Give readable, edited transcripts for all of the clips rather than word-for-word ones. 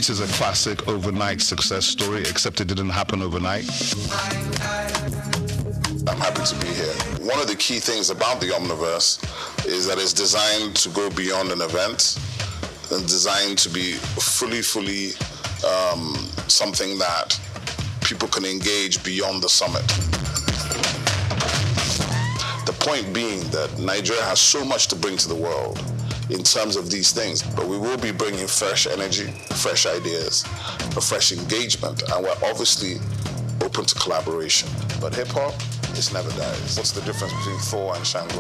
This is a classic overnight success story, except it didn't happen overnight. I'm happy to be here. One of the key things about the Omniverse is that it's designed to go beyond an event and designed to be fully something that people can engage beyond the summit. The point being that Nigeria has so much to bring to the world in terms of these things, but we will be bringing fresh energy, fresh ideas, a fresh engagement, and we're obviously open to collaboration. But hip-hop, it never dies. What's the difference between Thor and Shango?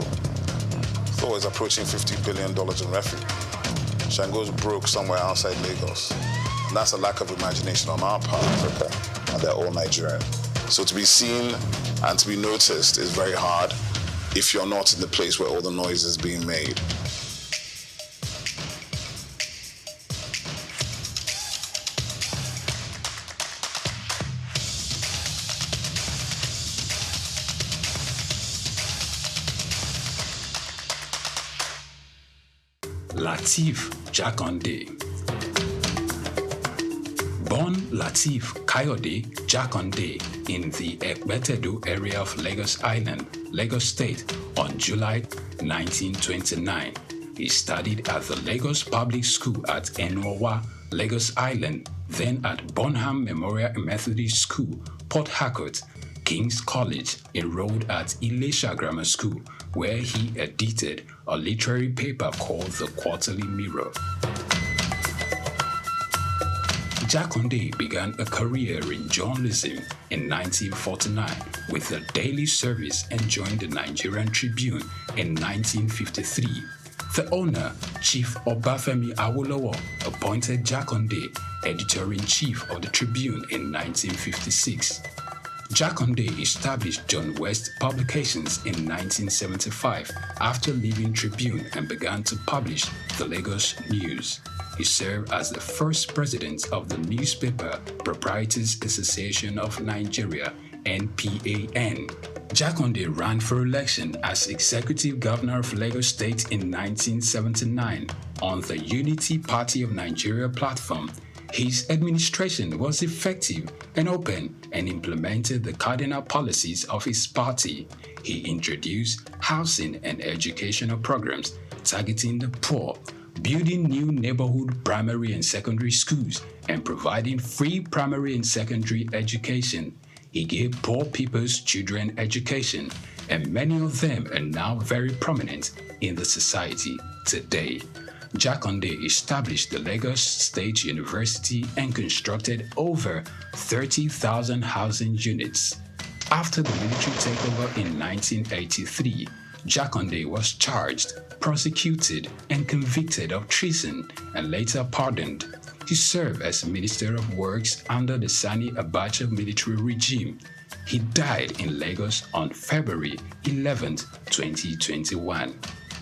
Thor is approaching $50 billion in revenue. Shango's broke somewhere outside Lagos. And that's a lack of imagination on our part, Africa, and they're all Nigerian. So to be seen and to be noticed is very hard if you're not in the place where all the noise is being made. Lateef Jakande. Born Lateef Kayode Jakande in the Ekpetedo area of Lagos Island, Lagos State, on July 1929. He studied at the Lagos Public School at Enowa, Lagos Island, then at Bonham Memorial Methodist School, Port Harcourt, King's College, enrolled at Ilesha Grammar School, where he edited a literary paper called The Quarterly Mirror. Jakande began a career in journalism in 1949 with the Daily Service and joined the Nigerian Tribune in 1953. The owner, Chief Obafemi Awolowo, appointed Jakande editor-in-chief of the Tribune in 1956. Jakande established John West Publications in 1975 after leaving Tribune and began to publish the Lagos News. He served as the first president of the Newspaper Proprietors Association of Nigeria, NPAN. Jakande ran for election as Executive Governor of Lagos State in 1979 on the Unity Party of Nigeria platform. His administration was effective and open and implemented the cardinal policies of his party. He introduced housing and educational programs targeting the poor, building new neighborhood primary and secondary schools, and providing free primary and secondary education. He gave poor people's children education, and many of them are now very prominent in the society today. Jakande established the Lagos State University and constructed over 30,000 housing units. After the military takeover in 1983, Jakande was charged, prosecuted, and convicted of treason and later pardoned. He served as Minister of Works under the Sani Abacha military regime. He died in Lagos on February 11, 2021.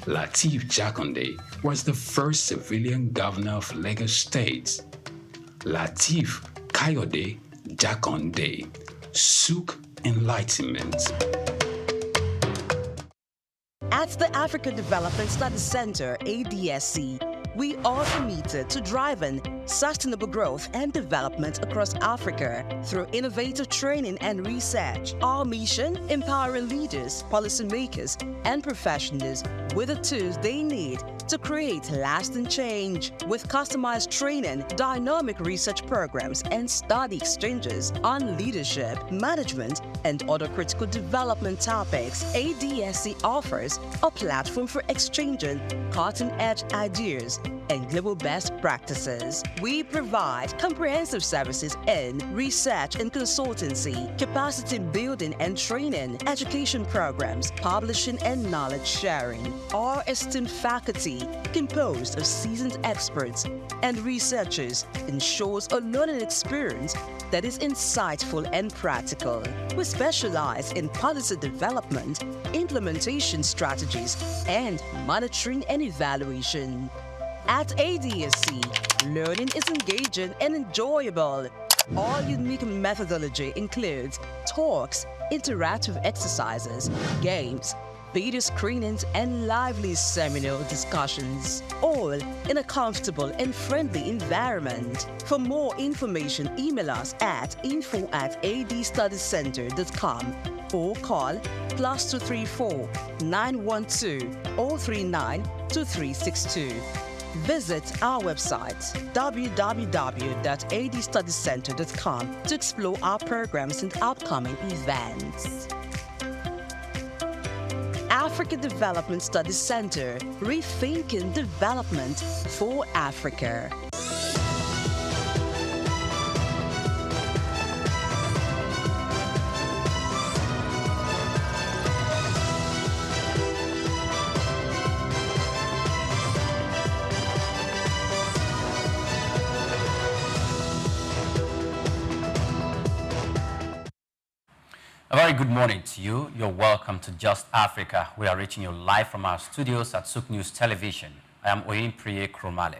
Lateef Jakande was the first civilian governor of Lagos State. Lateef Kayode Jakande, Souk Enlightenment. At the African Development Studies Center, ADSC, we are committed to driving sustainable growth and development across Africa through innovative training and research. Our mission: empowering leaders, policymakers, and professionals with the tools they need to create lasting change. With customized training, dynamic research programs, and study exchanges on leadership, management, and other critical development topics, ADSC offers a platform for exchanging cutting-edge ideas and global best practices. We provide comprehensive services in research and consultancy, capacity building and training, education programs, publishing and knowledge sharing. Our esteemed faculty, composed of seasoned experts and researchers, ensures a learning experience that is insightful and practical. We specialize in policy development, implementation strategies, and monitoring and evaluation. At ADSC, learning is engaging and enjoyable. Our unique methodology includes talks, interactive exercises, games, video screenings, and lively seminar discussions, all in a comfortable and friendly environment. For more information, email us at info@adstudiescenter.com or call +234 912 039 2362. Visit our website www.adstudiescenter.com to explore our programs and upcoming events. Africa Development Studies Center, rethinking development for Africa. A very good morning to you. You're welcome to Just Africa. We are reaching you live from our studios at Souqnews TV. I am Oyinpriye Kromale.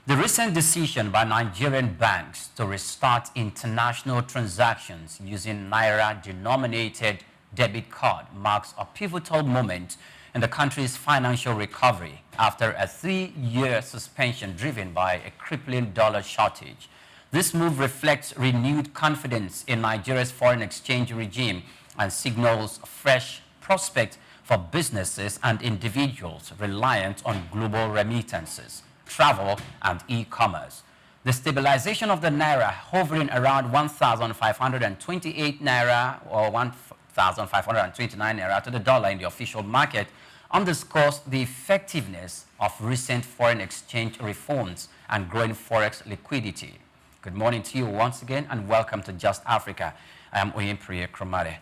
The recent decision by Nigerian banks to restart international transactions using Naira-denominated debit card marks a pivotal moment in the country's financial recovery after a 3-year suspension driven by a crippling dollar shortage. This move reflects renewed confidence in Nigeria's foreign exchange regime and signals a fresh prospect for businesses and individuals reliant on global remittances, travel, and e-commerce. The stabilization of the Naira hovering around 1,528 Naira or 1,529 Naira to the dollar in the official market underscores the effectiveness of recent foreign exchange reforms and growing forex liquidity. Good morning to you once again and welcome to Just Africa. I am Oyinpriye Kromale.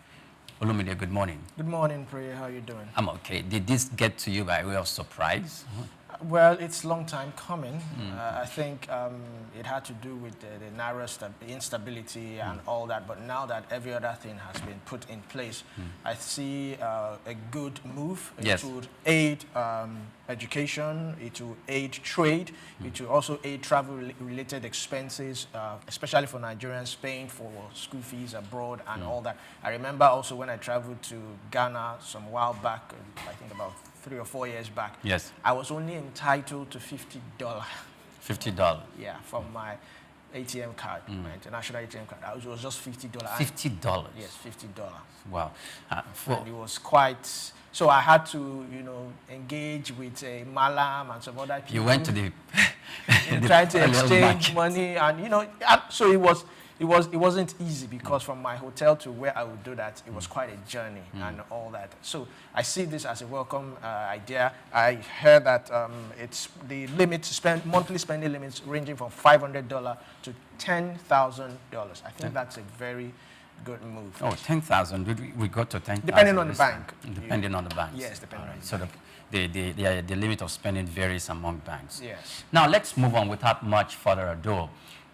Olumide, good morning. Good morning, Priya. How are you doing? I'm okay. Did this get to you by way of surprise? Well, it's a long time coming. I think it had to do with the Naira instability and all that. But now that every other thing has been put in place, I see a good move. Yes. It would aid education, it will aid trade, it will also aid travel-related expenses, especially for Nigerians paying for school fees abroad and all that. I remember also when I traveled to Ghana some while back, I think about 3 or 4 years back. Yes. I was only entitled to $50. $50. Yeah, from my ATM card, my international ATM card. It was just $50. $50? Yes, $50. Wow. And it was quite... So I had to, engage with a Malam and some other people. You went to the... trying to exchange money and, so it wasn't easy because from my hotel to where I would do that, it was quite a journey and all that. So I see this as a welcome idea. I heard that it's the limit to spend, monthly spending limits ranging from $500 to $10,000. I think that's a very good move. Oh, 10,000. We got to 10,000. Depending on the bank. Depending on the bank. Yes, depending on the so bank. the limit of spending varies among banks. Yes. Now, let's move on without much further ado.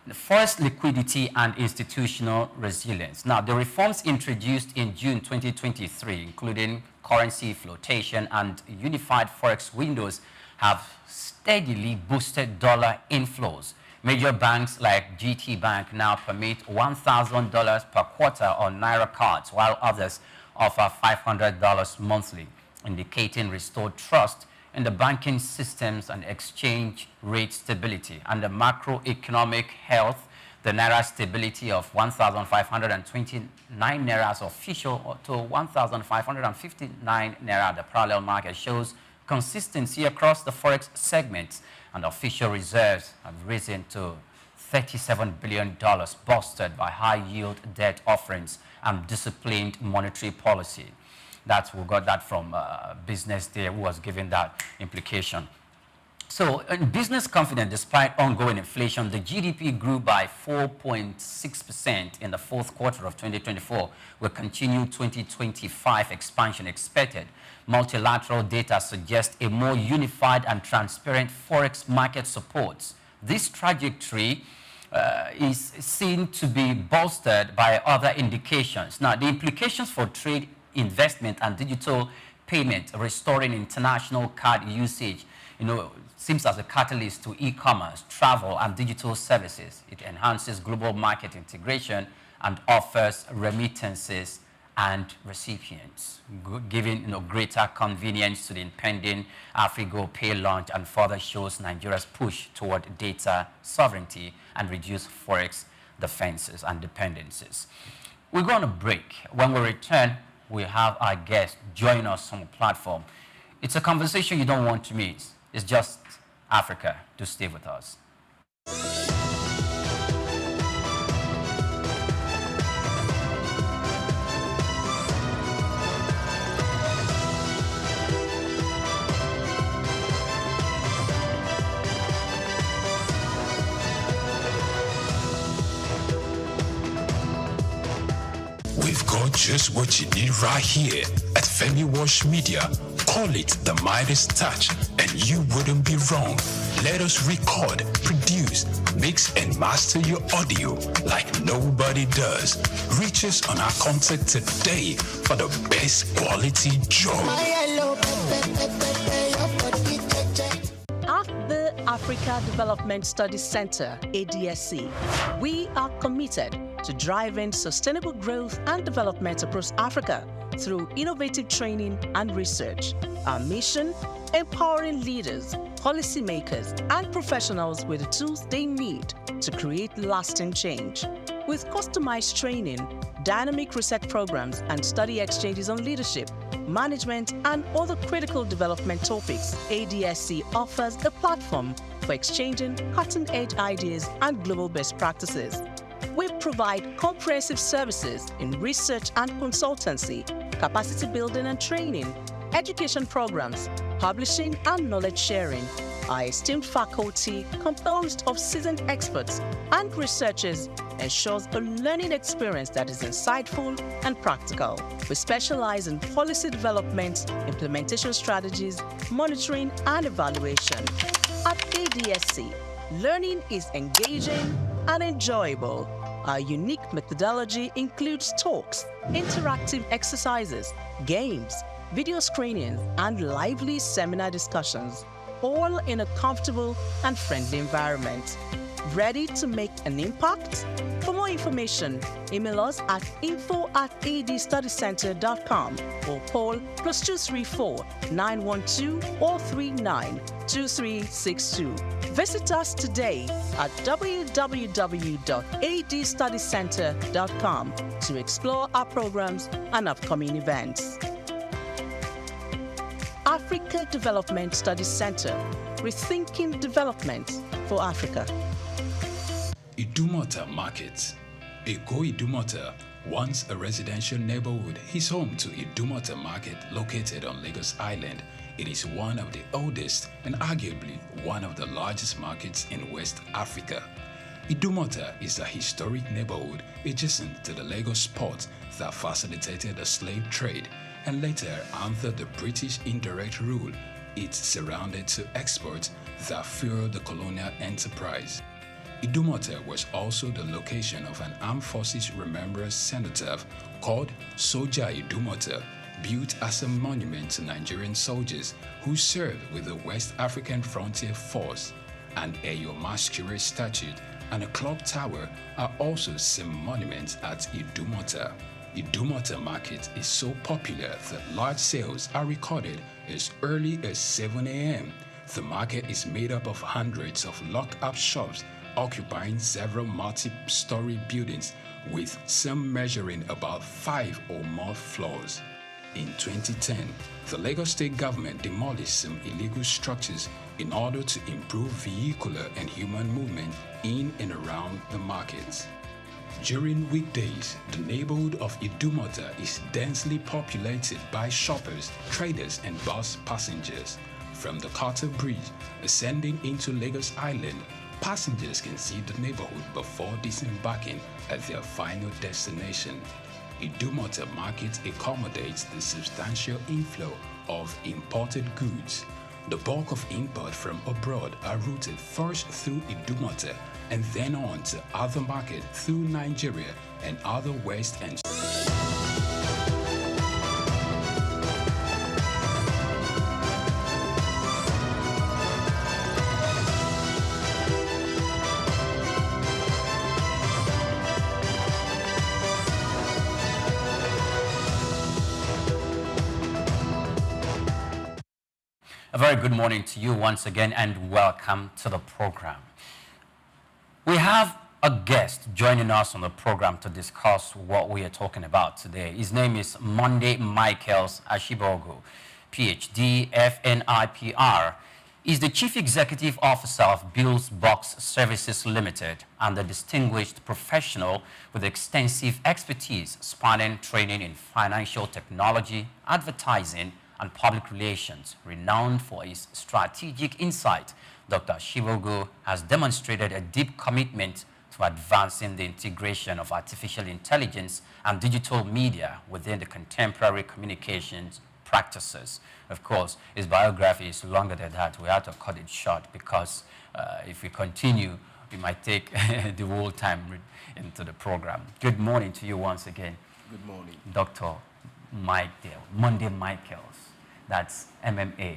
The Forex liquidity and institutional resilience. Now, the reforms introduced in June 2023, including currency flotation and unified Forex windows, have steadily boosted dollar inflows. Major banks like GT Bank now permit $1,000 per quarter on Naira cards, while others offer $500 monthly, indicating restored trust in the banking systems and exchange rate stability and the macroeconomic health. The Naira stability of 1,529 Naira as official to 1,559 Naira, the parallel market, shows consistency across the Forex segments, and official reserves have risen to $37 billion, bolstered by high-yield debt offerings and disciplined monetary policy. We got that from Business Day, who was given that implication. So, in business confidence, despite ongoing inflation, the GDP grew by 4.6% in the fourth quarter of 2024, with continued 2025 expansion expected. Multilateral data suggests a more unified and transparent Forex market supports. This trajectory is seen to be bolstered by other indications. Now, the implications for trade, investment, and digital payment, restoring international card usage, seems as a catalyst to e-commerce, travel, and digital services. It enhances global market integration and offers remittances and recipients, giving greater convenience to the impending AfriGo Pay launch, and further shows Nigeria's push toward data sovereignty and reduce forex defenses and dependencies. We're going to break. When we return, we have our guest join us on the platform. It's a conversation you don't want to miss. It's Just Africa. Do stay with us. We've got just what you need right here at Femi Wash Media. Call it the Midas touch, and you wouldn't be wrong. Let us record, produce, mix, and master your audio like nobody does. Reach us on our contact today for the best quality job. At the Africa Development Studies Center, ADSC, we are committed to driving sustainable growth and development across Africa through innovative training and research. Our mission: empowering leaders, policymakers, and professionals with the tools they need to create lasting change. With customized training, dynamic research programs, and study exchanges on leadership, management, and other critical development topics, ADSC offers a platform for exchanging cutting-edge ideas and global best practices. We provide comprehensive services in research and consultancy, capacity building and training, education programs, publishing, and knowledge sharing. Our esteemed faculty, composed of seasoned experts and researchers, ensures a learning experience that is insightful and practical. We specialize in policy development, implementation strategies, monitoring, and evaluation. At ADSC, learning is engaging and enjoyable. Our unique methodology includes talks, interactive exercises, games, video screenings, and lively seminar discussions, all in a comfortable and friendly environment. Ready to make an impact? For more information, email us at info@adstudycenter.com or call +234 912 439 2362. Visit us today at www.adstudycenter.com to explore our programs and upcoming events. Africa Development Studies Center, rethinking development for Africa. Idumota Market. Ego Idumota, once a residential neighborhood, is home to Idumota Market, located on Lagos Island. It is one of the oldest and arguably one of the largest markets in West Africa. Idumota is a historic neighborhood adjacent to the Lagos port that facilitated the slave trade, and later, under the British indirect rule, it surrounded to exports that fueled the colonial enterprise. Idumota was also the location of an armed forces remembrance cenotaph called Soja Idumota, built as a monument to Nigerian soldiers who served with the West African Frontier Force. An Eyo Masquerade statue and a clock tower are also some monuments at Idumota. Idumota Market is so popular that large sales are recorded as early as 7 a.m. The market is made up of hundreds of locked-up shops occupying several multi-story buildings, with some measuring about 5 or more floors. In 2010, the Lagos State government demolished some illegal structures in order to improve vehicular and human movement in and around the markets. During weekdays, the neighborhood of Idumota is densely populated by shoppers, traders, and bus passengers. From the Carter Bridge, ascending into Lagos Island, passengers can see the neighborhood before disembarking at their final destination. Idumota Market accommodates the substantial inflow of imported goods. The bulk of import from abroad are routed first through Idumota and then on to other markets through Nigeria and other West and A very good morning to you once again and welcome to the program. We have a guest joining us on the program to discuss what we are talking about today. His name is Monday Michaels Ashibogu, PhD, FNIPR. He's the Chief Executive Officer of Bills Box Services Limited and a distinguished professional with extensive expertise spanning training in financial technology, advertising, and public relations. Renowned for his strategic insight, Dr. Ashibogu has demonstrated a deep commitment to advancing the integration of artificial intelligence and digital media within the contemporary communications practices. Of course, his biography is longer than that. We had to cut it short because if we continue, we might take the whole time into the program. Good morning to you once again. Good morning. Dr. Monday Michaels. That's MMA.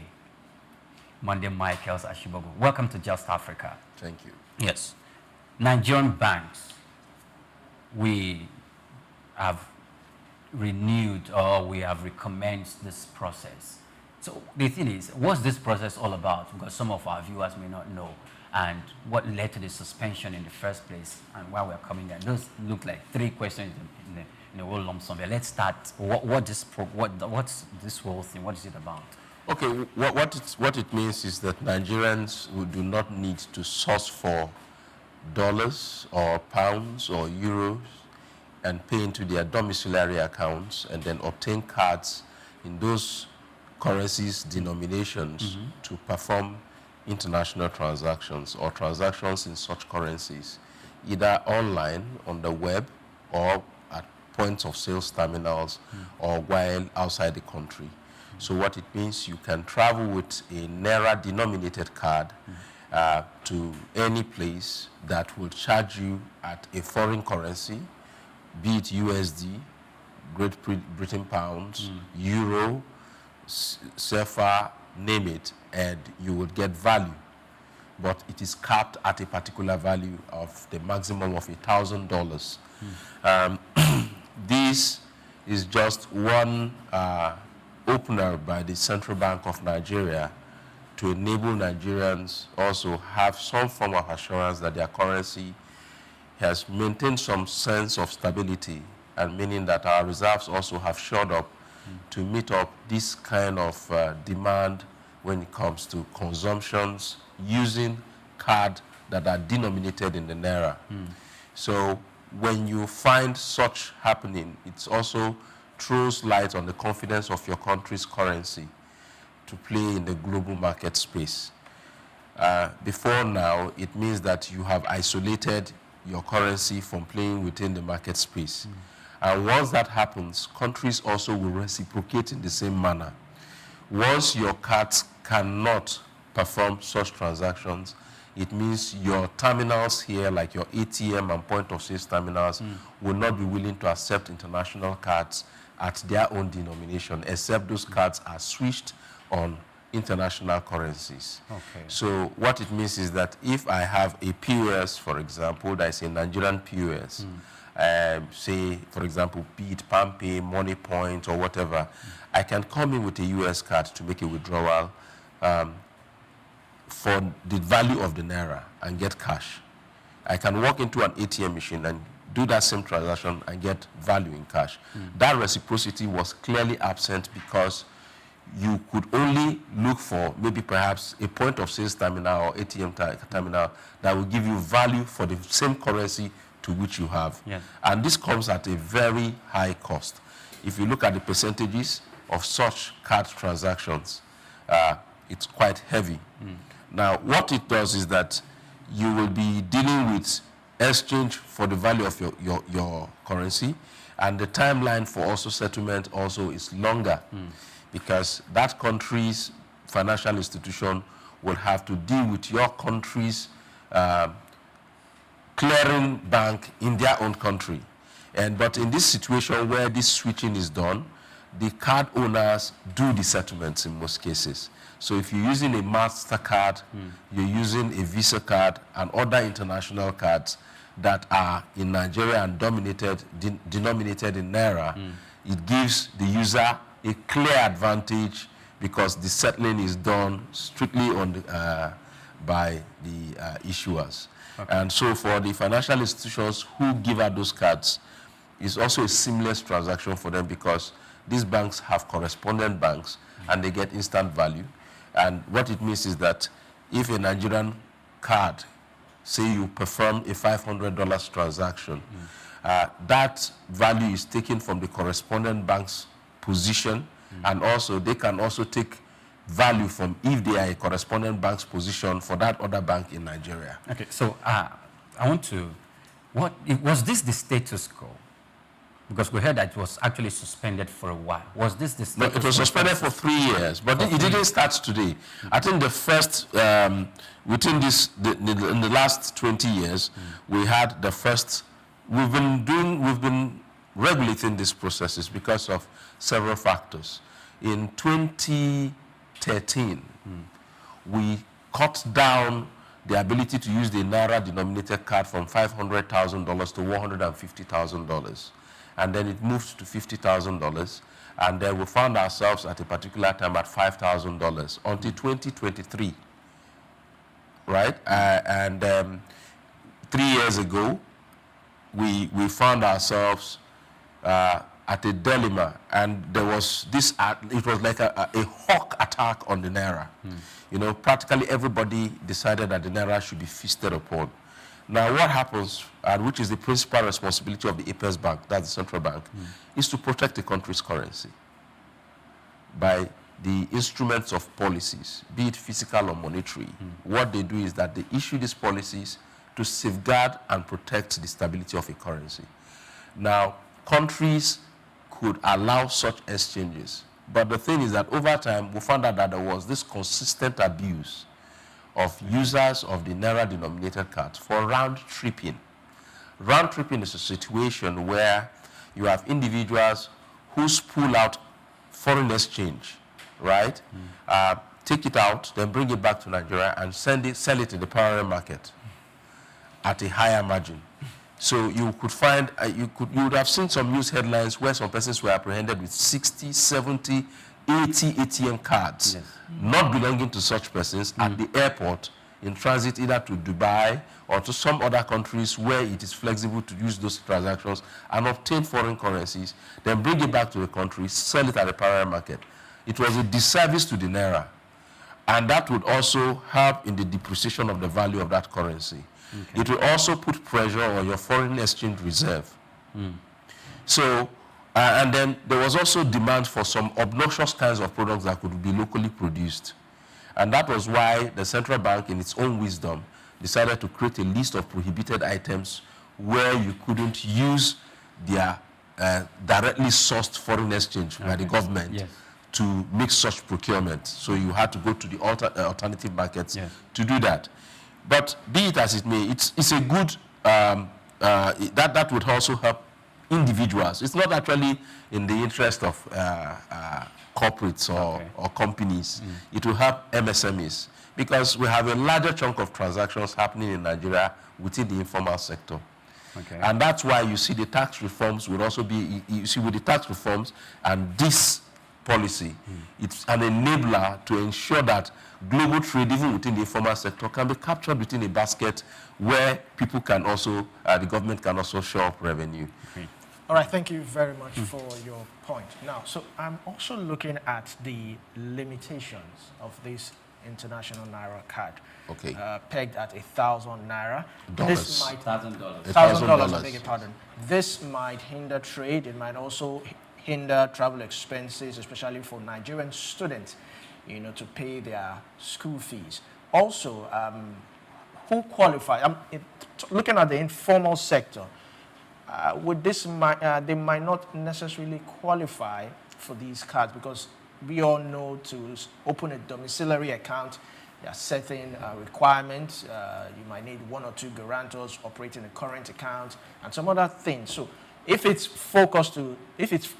Monday Michaels Ashibogu. Welcome to Just Africa. Thank you. Yes. Nigerian banks, we have renewed or we have recommenced this process. So the thing is, what's this process all about? Because some of our viewers may not know, and what led to the suspension in the first place, and why we're coming there. Those look like three questions in a whole lump sum. Let's start. What's this whole thing? What is it about? Okay, what it means is that Nigerians who do not need to source for dollars or pounds or euros and pay into their domiciliary accounts and then obtain cards in those currencies denominations to perform international transactions or transactions in such currencies, either online on the web or at points of sales terminals or while outside the country. So what it means, you can travel with a Naira denominated card to any place that will charge you at a foreign currency, be it USD, Great Britain pounds, euro, CFA, name it, and you will get value. But it is capped at a particular value of the maximum of $1,000. This is just one opener by the Central Bank of Nigeria to enable Nigerians also have some form of assurance that their currency has maintained some sense of stability, and meaning that our reserves also have shored up to meet up this kind of demand when it comes to consumptions using cards that are denominated in the Naira. So when you find such happening, it also throws light on the confidence of your country's currency to play in the global market space. Before now, it means that you have isolated your currency from playing within the market space. And once that happens, countries also will reciprocate in the same manner. Once your cards cannot perform such transactions, it means your terminals here, like your ATM and point of sales terminals, will not be willing to accept international cards at their own denomination, except those cards are switched on international currencies. Okay. So what it means is that if I have a POS, for example, that is a Nigerian POS, say, for example, be it PalmPay, Money Point, or whatever, I can come in with a US card to make a withdrawal for the value of the Naira and get cash. I can walk into an ATM machine and do that same transaction and get value in cash. That reciprocity was clearly absent because you could only look for maybe perhaps a point of sales terminal or ATM terminal that will give you value for the same currency to which you have. Yes. And this comes at a very high cost. If you look at the percentages of such card transactions, it's quite heavy. Now, what it does is that you will be dealing with exchange for the value of your currency, and the timeline for also settlement also is longer because that country's financial institution will have to deal with your country's clearing bank in their own country. But in this situation where this switching is done, the card owners do the settlements in most cases. So if you're using a MasterCard, you're using a Visa card and other international cards that are in Nigeria and denominated in Naira, it gives the user a clear advantage because the settling is done strictly on the, by the issuers. Okay. And so for the financial institutions who give out those cards, it's also a seamless transaction for them because these banks have correspondent banks and they get instant value. And what it means is that if a Nigerian card, say you perform a $500 transaction, that value is taken from the correspondent bank's position, and also they can also take value from if they are a correspondent bank's position for that other bank in Nigeria. Okay, so I want to, was this the status quo? Because we heard that it was actually suspended for a while. Was this the status quo? No, it was suspended for 3 years, but it didn't start today. I think the first, within this, in the last 20 years, we had the first, we've been regulating these processes because of several factors. In 2013, we cut down the ability to use the Naira denominated card from $500,000 to $150,000. And then it moved to $50,000. And then we found ourselves at a particular time at $5,000 until 2023, right? 3 years ago, we found ourselves at a dilemma, and there was this, it was like a hawk attack on the Naira. You know, practically everybody decided that the Naira should be feasted upon. Now what happens, and which is the principal responsibility of the Apex Bank, that's the central bank, is to protect the country's currency by the instruments of policies, be it physical or monetary. What they do is that they issue these policies to safeguard and protect the stability of a currency. Now, countries could allow such exchanges, but the thing is that over time, we found out that there was this consistent abuse of users of the Naira denominated cards for round tripping. Round tripping is a situation where you have individuals who spool out foreign exchange, right? Take it out, then bring it back to Nigeria and sell it in the parallel market at a higher margin. So you could find, you would have seen some news headlines where some persons were apprehended with 60, 70, 80 ATM cards, not belonging to such persons at the airport in transit either to Dubai or to some other countries where it is flexible to use those transactions and obtain foreign currencies, then bring it back to the country, sell it at the parallel market. It was a disservice to the Naira, and that would also help in the depreciation of the value of that currency. It will also put pressure on your foreign exchange reserve. So, and then there was also demand for some obnoxious kinds of products that could be locally produced. And that was why the central bank, in its own wisdom, decided to create a list of prohibited items where you couldn't use their directly sourced foreign exchange by the government to make such procurement. So you had to go to the alternative markets to do that. But be it as it may, it's a good, that would also help individuals. It's not actually in the interest of corporates or companies. It will help MSMEs because we have a larger chunk of transactions happening in Nigeria within the informal sector. And that's why you see the tax reforms would also be, you see with the tax reforms and this policy, it's an enabler to ensure that global trade, even within the informal sector, can be captured within a basket where people can also, the government can also show up revenue. All right, thank you very much for your point. Now, so I'm also looking at the limitations of this international Naira card. Pegged at 1,000 Naira. This might $1,000. I beg your pardon. This might hinder trade. It might also hinder travel expenses, especially for Nigerian students, you know, to pay their school fees. Also, who qualifies? Looking at the informal sector, with this, they might not necessarily qualify for these cards because we all know to open a domiciliary account, there are certain requirements. You might need 1 or 2 guarantors operating a current account and some other things. So if it's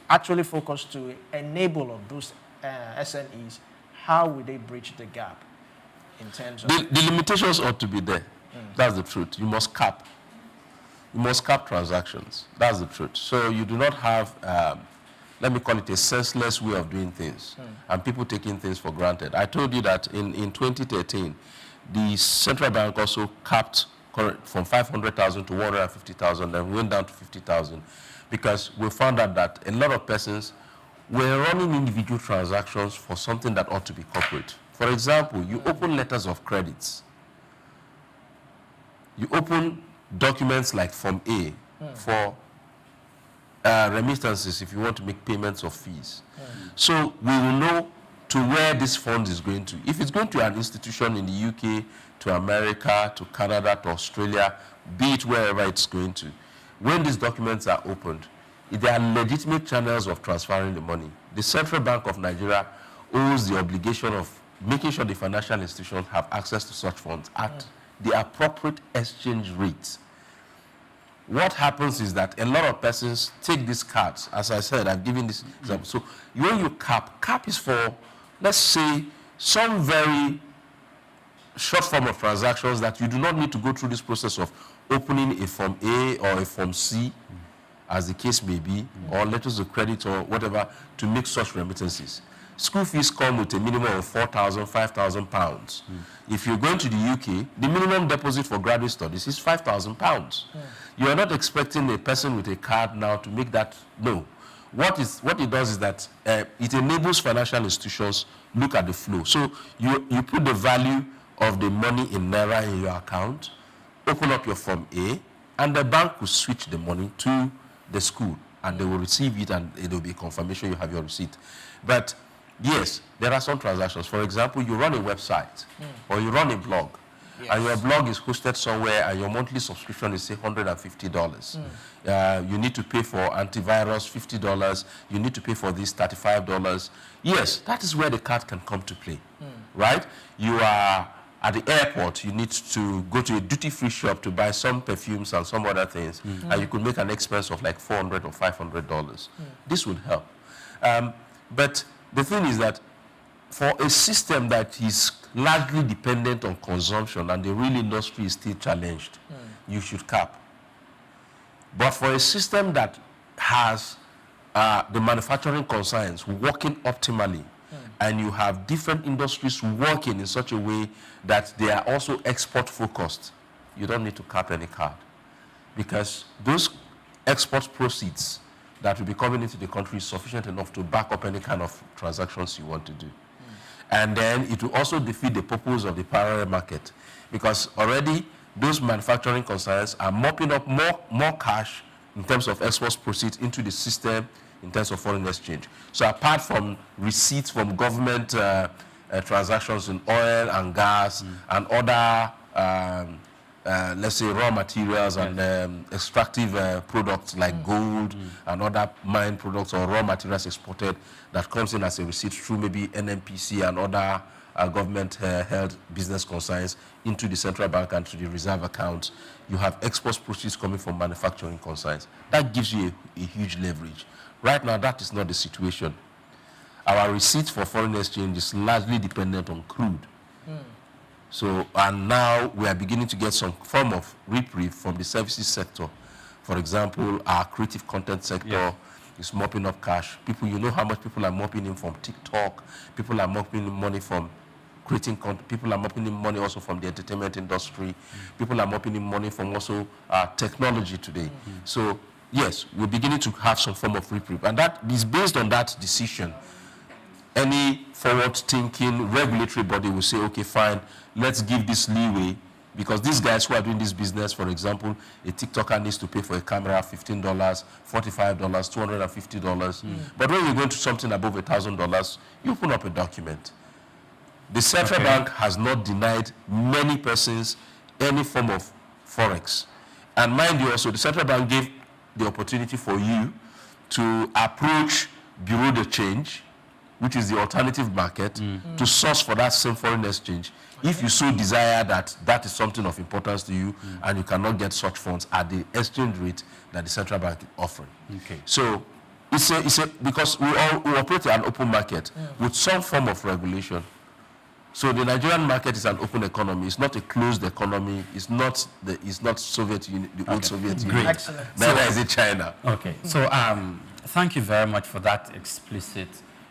actually focused to enable or boost SMEs, how will they bridge the gap in terms of... The limitations ought to be there. That's the truth. You must cap. You must cap transactions. That's the truth. So you do not have let me call it a senseless way of doing things, and people taking things for granted. I told you that in 2013, the central bank also capped from 500,000 to 150,000, then went down to 50,000, because we found out that a lot of persons were running individual transactions for something that ought to be corporate. For example, you open letters of credits. You open documents like Form A for remittances if you want to make payments of fees. So we will know to where this fund is going to. If it's going to an institution in the UK, to America, to Canada, to Australia, be it wherever it's going to, when these documents are opened, there are legitimate channels of transferring the money. The Central Bank of Nigeria owes the obligation of making sure the financial institutions have access to such funds at the appropriate exchange rate. What happens is that a lot of persons take these cards. As I said, I've given this example. So when you cap is for, let's say, some very short form of transactions that you do not need to go through this process of opening a Form A or a Form C, as the case may be, or letters of credit or whatever, to make such remittances. School fees come with a minimum of 4,000, 5,000 pounds. If you're going to the UK, the minimum deposit for graduate studies is 5,000 pounds. You are not expecting a person with a card now to make that, no. What it does is that it enables financial institutions look at the flow. So you put the value of the money in Naira in your account, open up your Form A, and the bank will switch the money to the school, and they will receive it, and it will be confirmation you have your receipt. But yes, there are some transactions. For example, you run a website or you run a blog, and your blog is hosted somewhere, and your monthly subscription is, say, $150. You need to pay for antivirus, $50. You need to pay for this, $35. Yes, that is where the card can come to play, right? You are at the airport, you need to go to a duty-free shop to buy some perfumes and some other things, and you could make an expense of like $400 or $500. This would help. But the thing is that for a system that is largely dependent on consumption and the real industry is still challenged, you should cap. But for a system that has the manufacturing concerns working optimally, and you have different industries working in such a way that they are also export focused, you don't need to cap any card, because those export proceeds that will be coming into the country is sufficient enough to back up any kind of transactions you want to do. And then it will also defeat the purpose of the parallel market, because already those manufacturing concerns are mopping up more cash in terms of export proceeds into the system in terms of foreign exchange. So apart from receipts from government transactions in oil and gas and other, let's say, raw materials and extractive products like gold and other mine products or raw materials exported that comes in as a receipt through maybe NNPC and other government-held business concerns into the central bank and to the reserve account, you have export proceeds coming from manufacturing concerns. That gives you a huge leverage. Right now, that is not the situation. Our receipts for foreign exchange is largely dependent on crude. So, and now we are beginning to get some form of reprieve from the services sector. For example, our creative content sector is mopping up cash. People, you know how much people are mopping in from TikTok. People are mopping in money from creating content. People are mopping in money also from the entertainment industry. People are mopping in money from also technology today. So, yes, we're beginning to have some form of reprieve. And that is based on that decision. Any forward-thinking regulatory body will say, okay, fine, let's give this leeway, because these guys who are doing this business, for example, a TikToker needs to pay for a camera $15, $45, $250. But when you go into something above $1,000, you open up a document. The central bank has not denied many persons any form of forex. And mind you also, the central bank gave the opportunity for you to approach Bureau de Change, which is the alternative market, to source for that same foreign exchange, if you so desire that that is something of importance to you and you cannot get such funds at the exchange rate that the central bank is offering. So it's a because we operate an open market with some form of regulation. So the Nigerian market is an open economy. It's not a closed economy. It's not Soviet Union, the old Soviet Union. Excellent. Neither is it China. Okay. So thank you very much for that explicit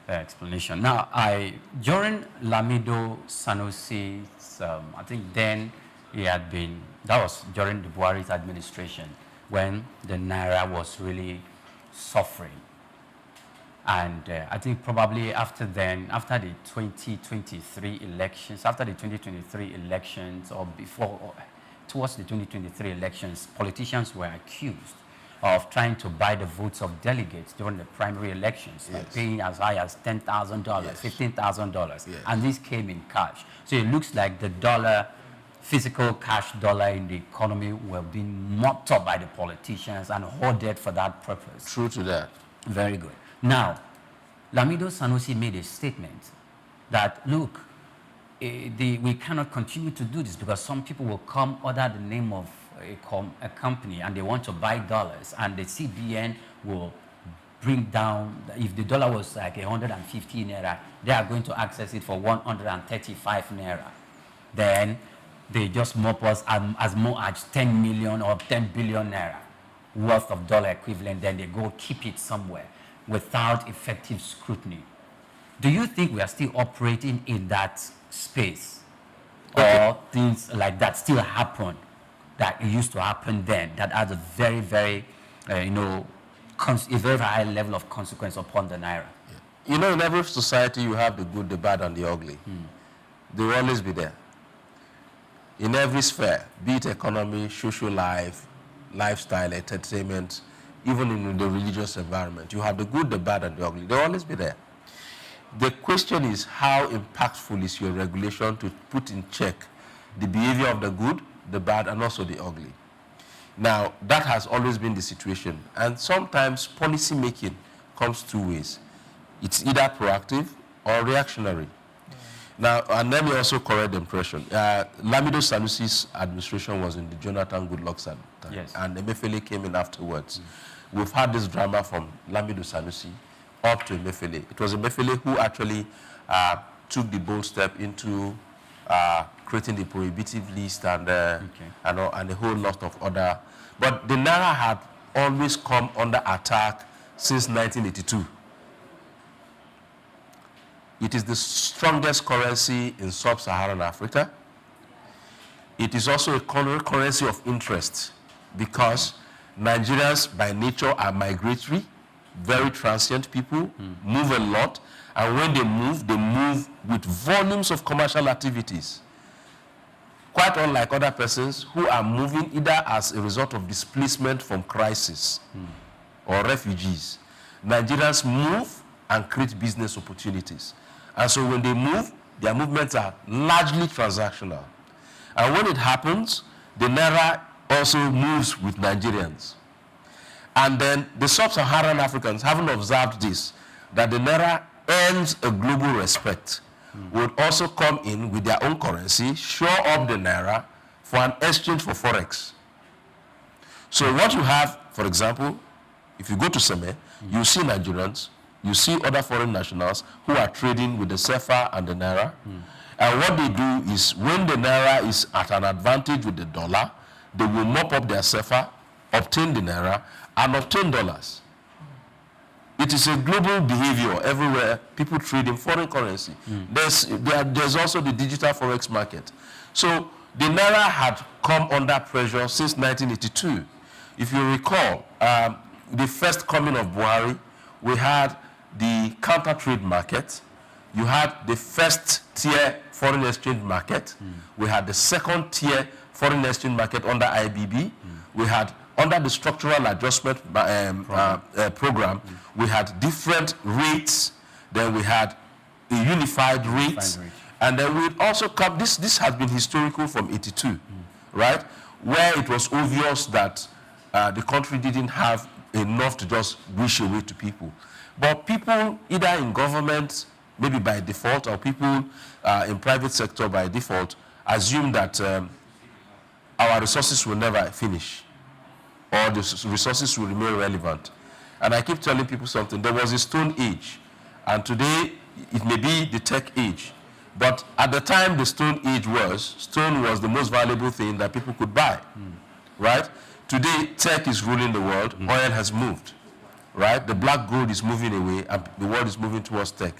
explanation. Now, during Lamido Sanusi's, I think then he had been, that was during the Buhari's administration when the Naira was really suffering. And I think probably after then, after the 2023 elections, or before, or towards the 2023 elections, politicians were accused of trying to buy the votes of delegates during the primary elections, like paying as high as $10,000, $15,000, and this came in cash. So it looks like the dollar, physical cash dollar in the economy were being mopped up by the politicians and hoarded for that purpose. True to that. Very good. Now, Lamido Sanusi made a statement that, look, we cannot continue to do this because some people will come under the name of a company and they want to buy dollars, and the CBN will bring down, if the dollar was like 150 Naira, they are going to access it for 135 Naira. Then they just mop us as much as 10 million or 10 billion Naira worth of dollar equivalent, then they go keep it somewhere without effective scrutiny. Do you think we are still operating in that space? Or things like that still happen, that it used to happen then, that has a very, very, a very high level of consequence upon the Naira? You know, in every society you have the good, the bad, and the ugly. They will always be there. In every sphere, be it economy, social life, lifestyle, entertainment, even in the religious environment, you have the good, the bad, and the ugly. They'll always be there. The question is, how impactful is your regulation to put in check the behavior of the good, the bad, and also the ugly? Now, that has always been the situation. And sometimes policy making comes two ways. It's either proactive or reactionary. Now, and let me also correct the impression. Lamido Sanusi's administration was in the Jonathan Goodluck's time, and Emefiele came in afterwards. We've had this drama from Lamido Sanusi up to Emefiele. It was Emefiele who actually took the bold step into creating the prohibitive list and a whole lot of other. But the Naira had always come under attack since 1982. It is the strongest currency in sub-Saharan Africa. It is also a currency of interest because Nigerians by nature are migratory, very transient people, move a lot, and when they move with volumes of commercial activities. Quite unlike other persons who are moving either as a result of displacement from crisis or refugees. Nigerians move and create business opportunities. And so when they move, their movements are largely transactional. And when it happens, the Naira also moves with Nigerians. And then the sub-Saharan Africans, having observed this, that the Naira earns a global respect, would also come in with their own currency, shore up the Naira for an exchange for Forex. So what you have, for example, if you go to Seme, you see Nigerians, you see other foreign nationals who are trading with the CFA and the Naira. And what they do is when the Naira is at an advantage with the dollar, they will mop up their CFA, obtain the Naira, and obtain dollars. It is a global behavior everywhere. People trade in foreign currency. There's also the digital Forex market. So the Naira had come under pressure since 1982. If you recall, the first coming of Buhari, we had the counter trade market, you had the first tier foreign exchange market, we had the second tier foreign exchange market under IBB, we had under the structural adjustment program, we had different rates, then we had a unified rate, and then we also come, this has been historical from 82, right? Where it was obvious that the country didn't have enough to just wish away to people. But people, either in government, maybe by default, or people in private sector by default, assume that our resources will never finish, or the resources will remain relevant. And I keep telling people something. There was a stone age, and today it may be the tech age. But at the time the Stone Age stone was the most valuable thing that people could buy, right? Today, tech is ruling the world. Oil has moved, right? The black gold is moving away, and the world is moving towards tech.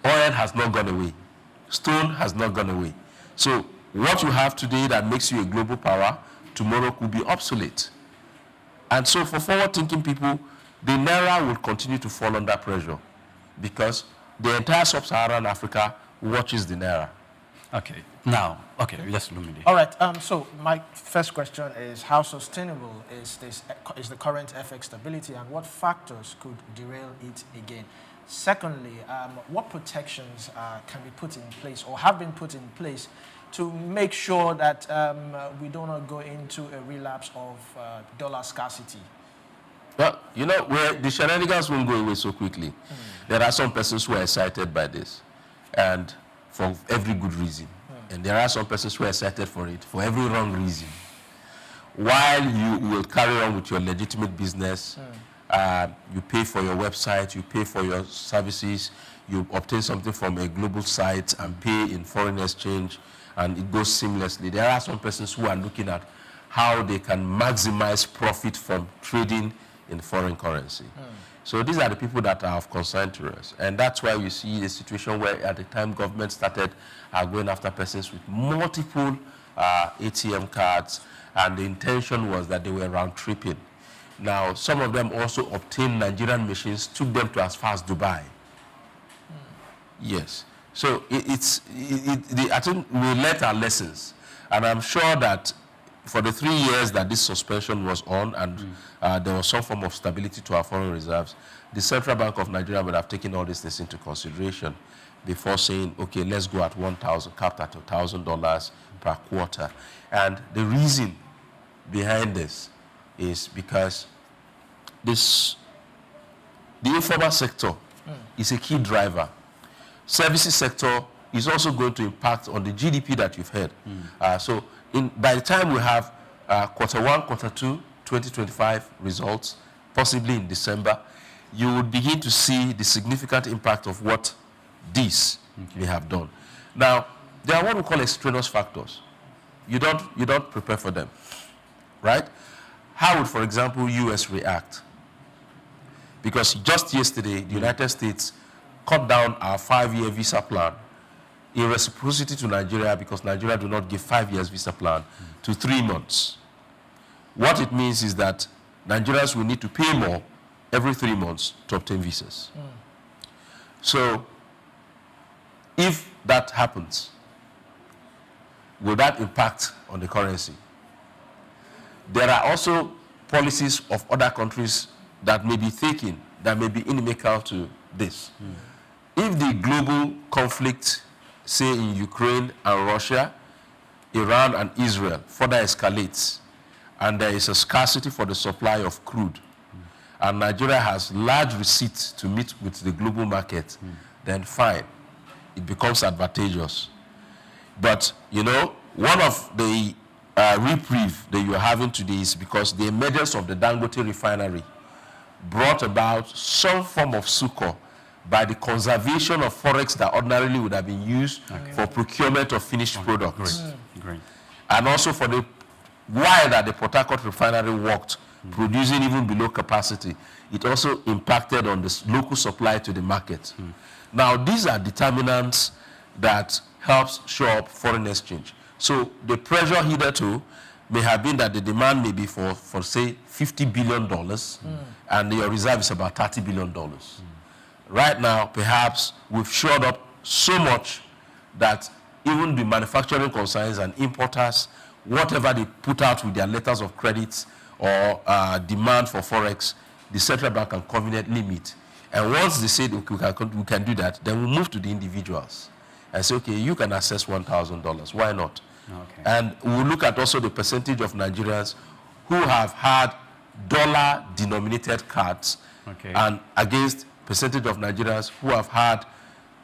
Oil has not gone away. Stone has not gone away. So what you have today that makes you a global power, tomorrow could be obsolete. And so for forward-thinking people, the Naira will continue to fall under pressure because the entire sub-Saharan Africa watches the Naira. Okay. Now, okay, let's illuminate. All right. So my first question is, how sustainable is the current FX stability, and what factors could derail it again? Secondly, what protections can be put in place or have been put in place to make sure that we do not go into a relapse of dollar scarcity? Well, you know, the shenanigans won't go away so quickly. There are some persons who are excited by this, and for every good reason. And there are some persons who are excited for it for every wrong reason. While you will carry on with your legitimate business, you pay for your website, you pay for your services, you obtain something from a global site and pay in foreign exchange, and it goes seamlessly. There are some persons who are looking at how they can maximize profit from trading in foreign currency. So these are the people that are of concern to us. And that's why you see a situation where at the time government started going after persons with multiple ATM cards, and the intention was that they were round tripping. Now, some of them also obtained Nigerian machines, took them to as far as Dubai. Yes. So I think we learned our lessons. And I'm sure that for the 3 years that this suspension was on and there was some form of stability to our foreign reserves, the Central Bank of Nigeria would have taken all these things into consideration before saying, okay, let's go at 1,000, capped at $1,000 per quarter. And the reason behind this is because the informal sector is a key driver. Services sector is also going to impact on the GDP that you've heard. So by the time we have quarter 1, quarter 2, 2025 results, possibly in December, you would begin to see the significant impact of what these may have done. Now, there are what we call extraneous factors. You don't prepare for them, right? How would, for example, US react? Because just yesterday, the United States cut down our 5-year visa plan in reciprocity to Nigeria, because Nigeria do not give 5 years visa plan, to 3 months. What it means is that Nigerians will need to pay more every 3 months to obtain visas. So if that happens, will that impact on the currency? There are also policies of other countries that may be taken that may be inimical to this. If the global conflict, say in Ukraine and Russia, Iran and Israel, further escalates, and there is a scarcity for the supply of crude, and Nigeria has large receipts to meet with the global market, then fine, it becomes advantageous. But, you know, one of the reprieve that you are having today is because the emergence of the Dangote refinery brought about some form of succor by the conservation of forex that ordinarily would have been used for procurement of finished products. Great. And also for the while that the Port Harcourt refinery worked, producing even below capacity, it also impacted on the local supply to the market. Now, these are determinants that helps show up foreign exchange. So the pressure hitherto may have been that the demand may be for say, $50 billion, and your reserve is about $30 billion. Right now, perhaps we've shored up so much that even the manufacturing concerns and importers, whatever they put out with their letters of credit or demand for forex, the central bank can conveniently meet. And once they say we can do that, then we move to the individuals and say, okay, you can access $1,000. Why not? Okay. And we'll look at also the percentage of Nigerians who have had dollar-denominated cards, and against percentage of Nigerians who have had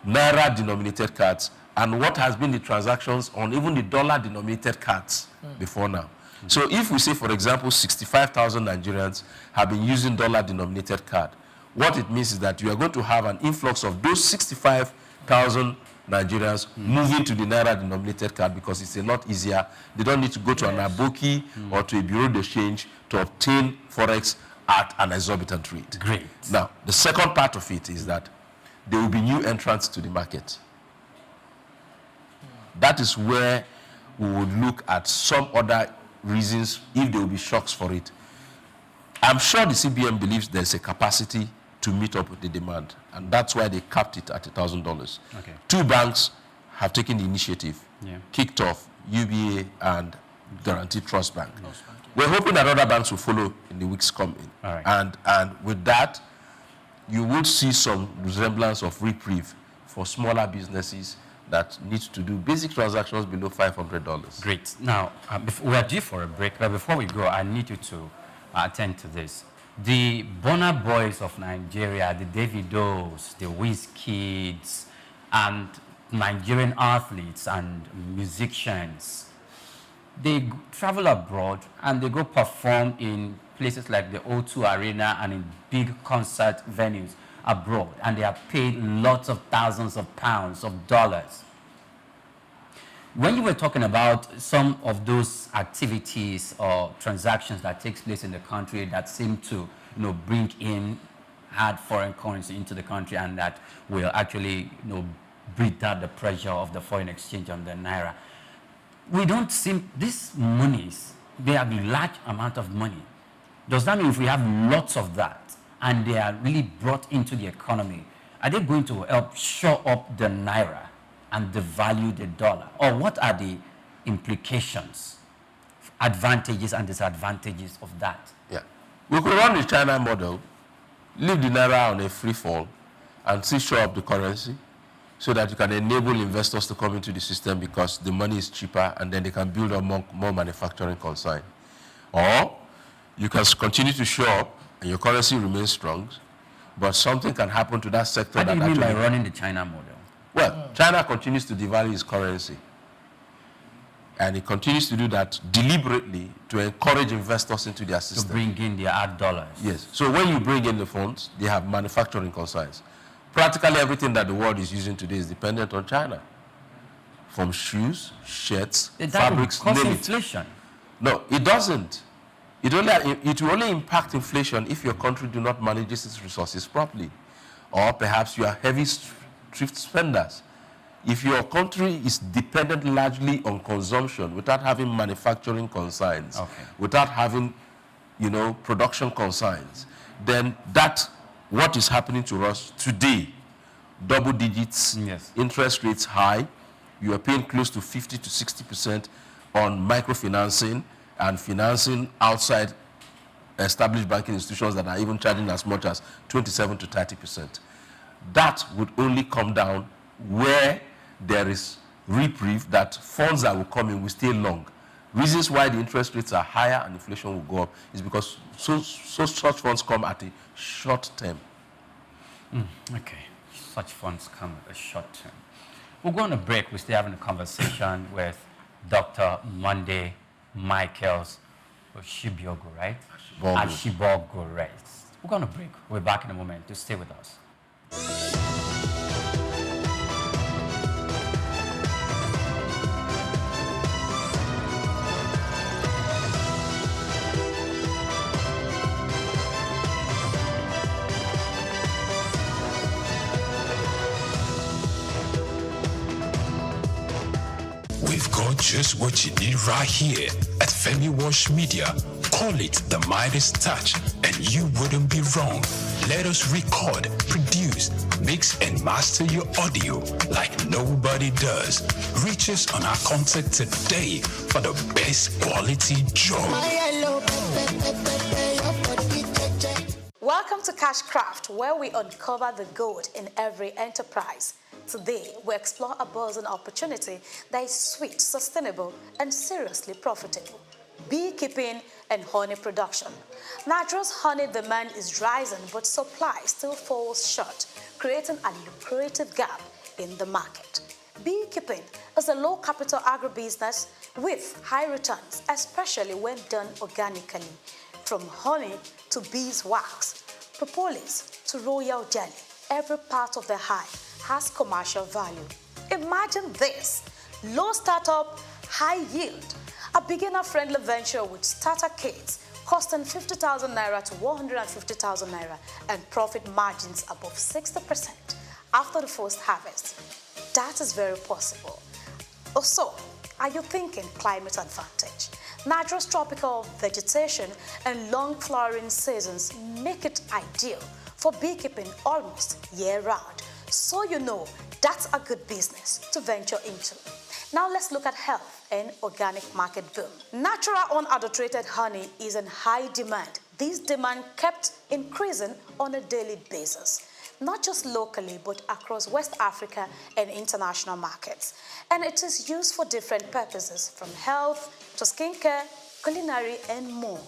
Naira-denominated cards, and what has been the transactions on even the dollar-denominated cards before now. So if we say, for example, 65,000 Nigerians have been using dollar-denominated card, what it means is that you are going to have an influx of those 65,000 Nigerians moving to the Naira-denominated card because it's a lot easier. They don't need to go to an aboki or to a bureau de change to obtain forex at an exorbitant rate. Great. Now, the second part of it is that there will be new entrants to the market. That is where we would look at some other reasons if there will be shocks for it. I'm sure the CBN believes there's a capacity to meet up with the demand, and that's why they capped it at $1,000. Okay. 2 banks have taken the initiative, kicked off, UBA and Guaranteed Trust Bank. We're hoping that other banks will follow in the weeks coming. All right. And with that, you would see some resemblance of reprieve for smaller businesses that need to do basic transactions below $500. Great. Now, we are due for a break, but before we go, I need you to attend to this. The Burna Boys of Nigeria, the Davidos, the Wizkids, and Nigerian athletes and musicians, they travel abroad and they go perform in places like the O2 Arena and in big concert venues abroad, and they are paid lots of thousands of pounds, of dollars. When you were talking about some of those activities or transactions that takes place in the country that seem to, bring in hard foreign currency into the country and that will actually, breathe out the pressure of the foreign exchange on the Naira, we don't seem, these monies, they are a large amount of money. Does that mean if we have lots of that and they are really brought into the economy, are they going to help shore up the Naira and devalue the dollar? Or what are the implications, advantages and disadvantages of that? Yeah. We could run the China model, leave the Naira on a free fall, and still shore up the currency so that you can enable investors to come into the system because the money is cheaper and then they can build up more manufacturing consign. Or you can continue to shore up and your currency remains strong, but something can happen to that sector. What do you mean by running the China model? Well, China continues to devalue its currency. And it continues to do that deliberately to encourage investors into their system. To bring in their ad dollars. Yes. So when you bring in the funds, they have manufacturing consigns. Practically everything that the world is using today is dependent on China. From shoes, shirts, fabrics, cause inflation. No, it doesn't. It will only impact inflation if your country do not manage its resources properly. Or perhaps you are heavy thrift spenders. If your country is dependent largely on consumption without having manufacturing consigns, without having, production consigns, then what is happening to us today, double digits, interest rates high, you are paying close to 50 to 60% on microfinancing and financing outside established banking institutions that are even charging as much as 27 to 30%. That would only come down where there is reprieve, that funds that will come in will stay long. Reasons why the interest rates are higher and inflation will go up is because such funds come at a short term. Okay, such funds come at a short term. We'll go on a break. We're still having a conversation with Dr. Monday Michaels Ashibiogo, right? Ashibiogo, right? We're going to break. We're back in a moment. Just stay with us. We've got just what you need right here at Femi Wash Media. Call it the Midas Touch, and you wouldn't be wrong. Let us record, produce, mix, and master your audio like nobody does. Reach us on our contact today for the best quality job. Welcome to Cashcraft, where we uncover the gold in every enterprise. Today, we explore a buzzing opportunity that is sweet, sustainable, and seriously profitable: beekeeping and honey production. Nigeria's honey demand is rising, but supply still falls short, creating a lucrative gap in the market. Beekeeping is a low-capital agribusiness with high returns, especially when done organically. From honey to beeswax, propolis to royal jelly, every part of the hive has commercial value. Imagine this: low startup, high yield. A beginner-friendly venture with starter kits costing 50,000 naira to 150,000 naira and profit margins above 60% after the first harvest. That is very possible. Also, are you thinking climate advantage? Nigeria's tropical vegetation and long flowering seasons make it ideal for beekeeping almost year-round. So you know that's a good business to venture into. Now let's look at health and organic market boom. Natural unadulterated honey is in high demand. This demand kept increasing on a daily basis, not just locally but across West Africa and international markets. And it is used for different purposes, from health to skincare, culinary, and more.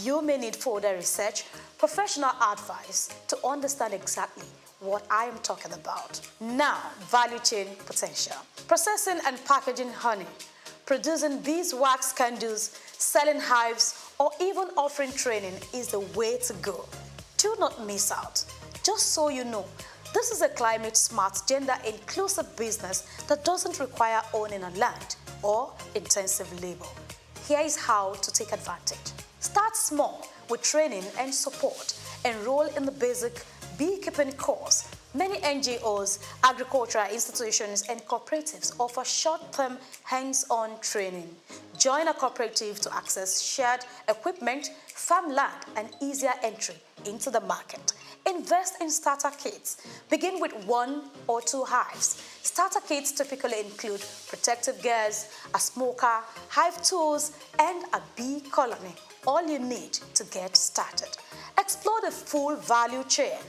You may need further research, professional advice to understand exactly what I am talking about. Now, value chain potential. Processing and packaging honey, producing beeswax candles, selling hives, or even offering training is the way to go. Do not miss out. Just so you know, this is a climate-smart, gender-inclusive business that doesn't require owning a land or intensive labor. Here is how to take advantage. Start small with training and support. Enroll in the basic beekeeping course. Many NGOs, agricultural institutions, and cooperatives offer short-term hands-on training. Join a cooperative to access shared equipment, farmland, and easier entry into the market. Invest in starter kits. Begin with 1 or 2 hives. Starter kits typically include protective gears, a smoker, hive tools, and a bee colony. All you need to get started. Explore the full value chain.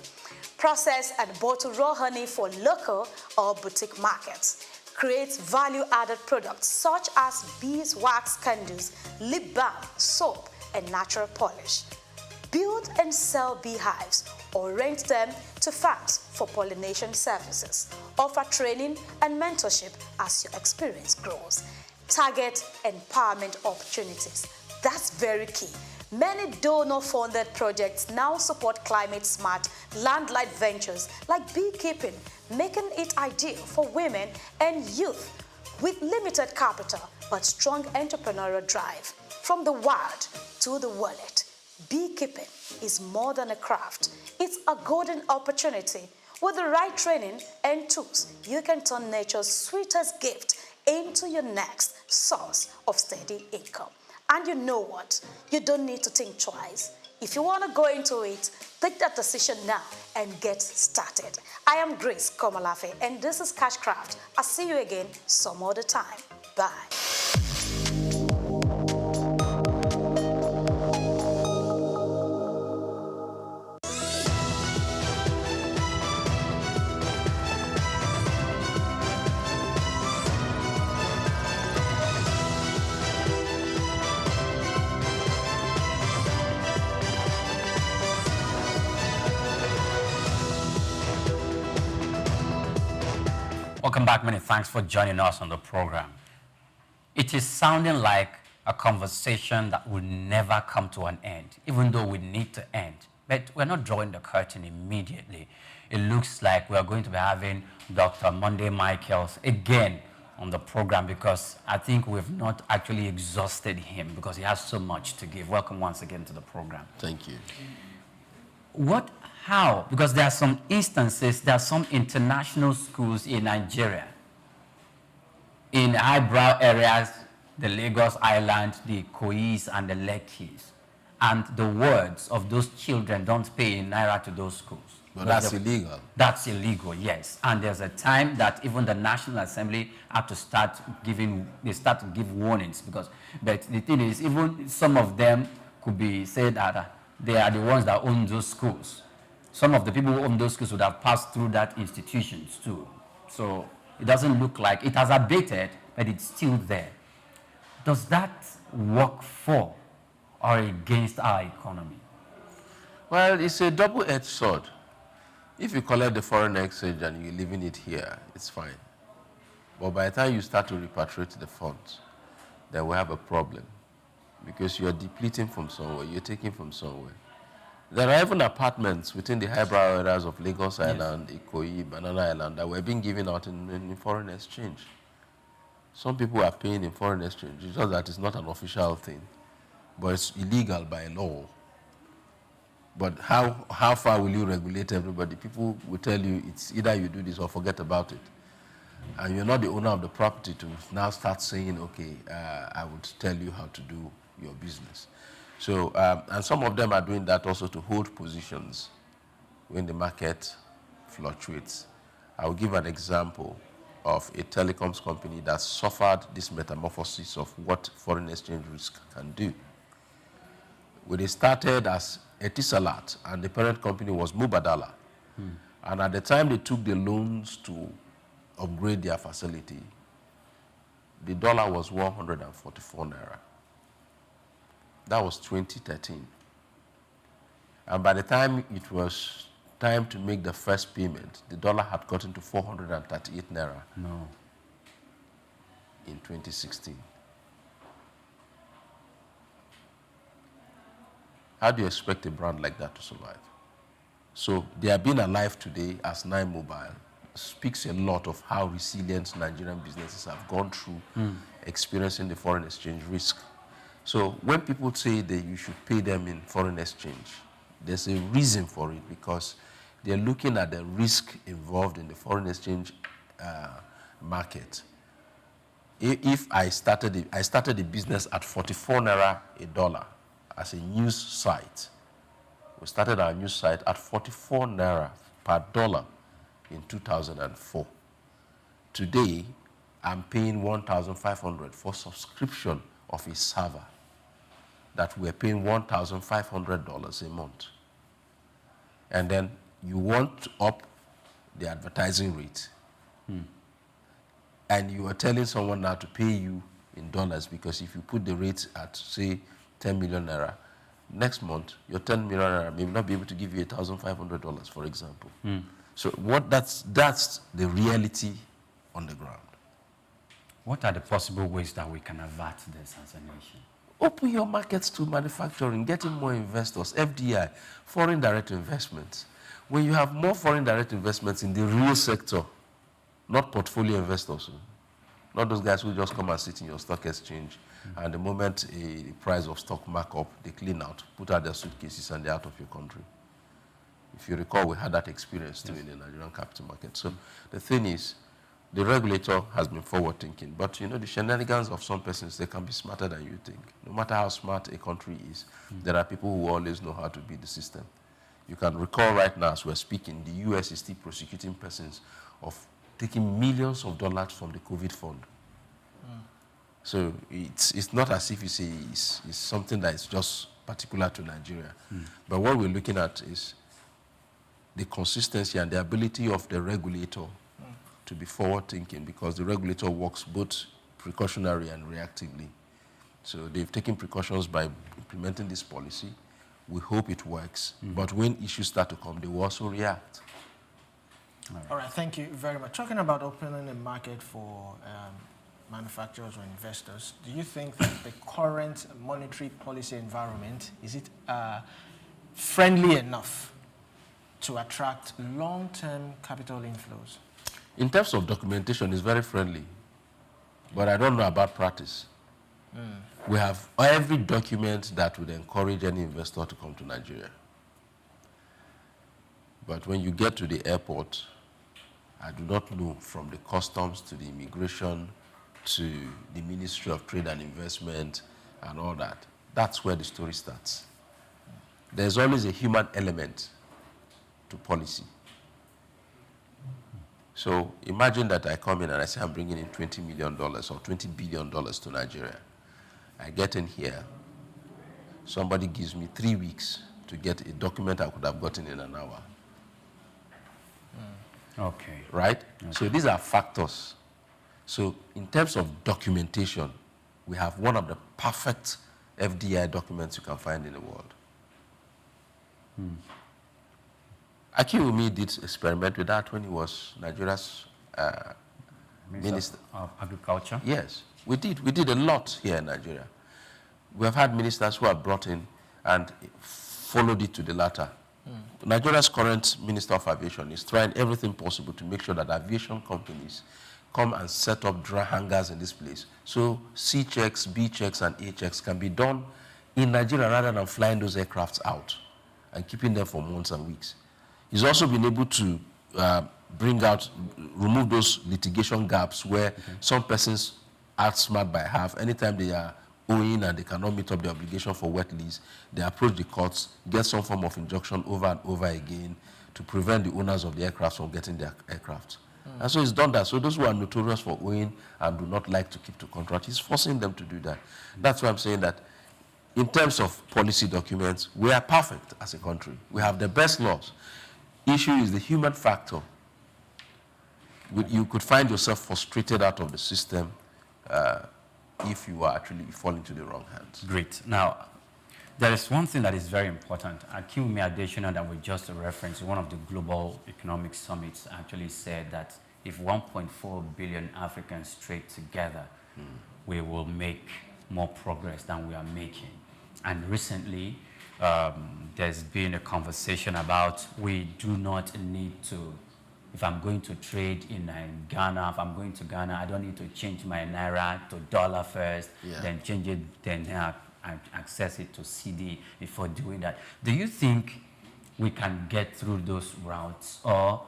Process and bottle raw honey for local or boutique markets. Create value-added products such as beeswax candles, lip balm, soap, and natural polish. Build and sell beehives or rent them to farms for pollination services. Offer training and mentorship as your experience grows. Target empowerment opportunities. That's very key. Many donor-funded projects now support climate-smart, land-light ventures like beekeeping, making it ideal for women and youth with limited capital but strong entrepreneurial drive. From the wild to the wallet, beekeeping is more than a craft. It's a golden opportunity. With the right training and tools, you can turn nature's sweetest gift into your next source of steady income. And you know what? You don't need to think twice. If you want to go into it, take that decision now and get started. I am Grace Komalafe, and this is Cashcraft. I'll see you again some other time. Bye. Welcome back. Many thanks for joining us on the program. It is sounding like a conversation that will never come to an end, even though we need to end. But we're not drawing the curtain immediately. It looks like we're going to be having Dr. Monday Michaels again on the program, because I think we've not actually exhausted him because he has so much to give. Welcome once again to the program. Thank you. How? Because there are some instances, there are some international schools in Nigeria, in highbrow areas, the Lagos Island, the Kois, and the Lekkis. And the words of those children don't pay in Naira to those schools. But that's illegal. That's illegal, yes. And there's a time that even the National Assembly had to start to give warnings, because, but the thing is, even some of them could be said that they are the ones that own those schools. Some of the people who own those schools would have passed through that institutions too. So it doesn't look like it has abated, but it's still there. Does that work for or against our economy? Well, it's a double-edged sword. If you collect the foreign exchange and you're leaving it here, it's fine. But by the time you start to repatriate the funds, then we have a problem. Because you're depleting from somewhere, you're taking from somewhere. There are even apartments within the highbrow areas of Lagos Island, Ikoyi, Banana Island that were being given out in foreign exchange. Some people are paying in foreign exchange. It's just that it's not an official thing, but it's illegal by law. But how far will you regulate everybody? People will tell you it's either you do this or forget about it. And you're not the owner of the property to now start saying, okay, I would tell you how to do your business. So, and some of them are doing that also to hold positions when the market fluctuates. I will give an example of a telecoms company that suffered this metamorphosis of what foreign exchange risk can do. When they started as Etisalat, and the parent company was Mubadala. And at the time they took the loans to upgrade their facility, the dollar was 144 Naira. That was 2013. And by the time it was time to make the first payment, the dollar had gotten to 438 Naira. No. In 2016. How do you expect a brand like that to survive? So their being alive today as Nine Mobile speaks a lot of how resilient Nigerian businesses have gone through experiencing the foreign exchange risk. So when people say that you should pay them in foreign exchange, there's a reason for it, because they're looking at the risk involved in the foreign exchange market. If I started the business at 44 Naira a dollar as a news site. We started our news site at 44 Naira per dollar in 2004. Today, I'm paying 1,500 for subscription of a server that we're paying $1,500 a month. And then you want to up the advertising rate. And you are telling someone now to pay you in dollars, because if you put the rate at, say, 10 million Naira, next month, your 10 million Naira may not be able to give you $1,500, for example. So that's the reality on the ground. What are the possible ways that we can avert this as a nation? Open your markets to manufacturing, getting more investors, FDI, foreign direct investments. When you have more foreign direct investments in the real sector, not portfolio investors, not those guys who just come and sit in your stock exchange, and the moment a price of stock mark up, they clean out, put out their suitcases, and they're out of your country. If you recall, we had that experience too in the Nigerian capital market. So the thing is, the regulator has been forward-thinking, but you know, the shenanigans of some persons, they can be smarter than you think. No matter how smart a country is, there are people who always know how to beat the system. You can recall right now, as we're speaking, the US is still prosecuting persons of taking millions of dollars from the COVID fund. So it's not as if you say it's something that is just particular to Nigeria. But what we're looking at is the consistency and the ability of the regulator to be forward-thinking, because the regulator works both precautionary and reactively. So they've taken precautions by implementing this policy. We hope it works. But when issues start to come, they will also react. All right, thank you very much. Talking about opening a market for manufacturers or investors, do you think that the current monetary policy environment, is it friendly enough to attract long-term capital inflows? In terms of documentation, it's very friendly, but I don't know about practice. We have every document that would encourage any investor to come to Nigeria. But when you get to the airport, I do not know, from the customs to the immigration to the Ministry of Trade and Investment and all that. That's where the story starts. There's always a human element to policy. So imagine that I come in and I say I'm bringing in $20 million or $20 billion to Nigeria. I get in here. Somebody gives me 3 weeks to get a document I could have gotten in an hour. Okay. Right? Okay. So these are factors. So in terms of documentation, we have one of the perfect FDI documents you can find in the world. Akiwumi did experiment with that when he was Nigeria's minister of Agriculture. Yes, we did a lot here in Nigeria. We have had ministers who are brought in, and followed it to the latter. Nigeria's current Minister of Aviation is trying everything possible to make sure that aviation companies come and set up dry hangars in this place. So C checks, B checks, and A checks can be done in Nigeria rather than flying those aircrafts out and keeping them for months and weeks. He's also been able to remove those litigation gaps where some persons act smart by half. Anytime they are owing and they cannot meet up the obligation for wet lease, they approach the courts, get some form of injunction over and over again to prevent the owners of the aircraft from getting their aircraft. And so he's done that. So those who are notorious for owing and do not like to keep to contract, he's forcing them to do that. That's why I'm saying that in terms of policy documents, we are perfect as a country. We have the best laws. Issue is the human factor. You could find yourself frustrated out of the system if you are actually falling into the wrong hands. Great. Now, there is one thing that is very important. Akinwumi Adesina, that we just referenced, one of the global economic summits, actually said that if 1.4 billion Africans trade together, we will make more progress than we are making. And recently, there's been a conversation about we do not need to, if I'm going to trade in Ghana, if I'm going to Ghana, I don't need to change my Naira to dollar first, then change it, then access it to CD before doing that. Do you think we can get through those routes, or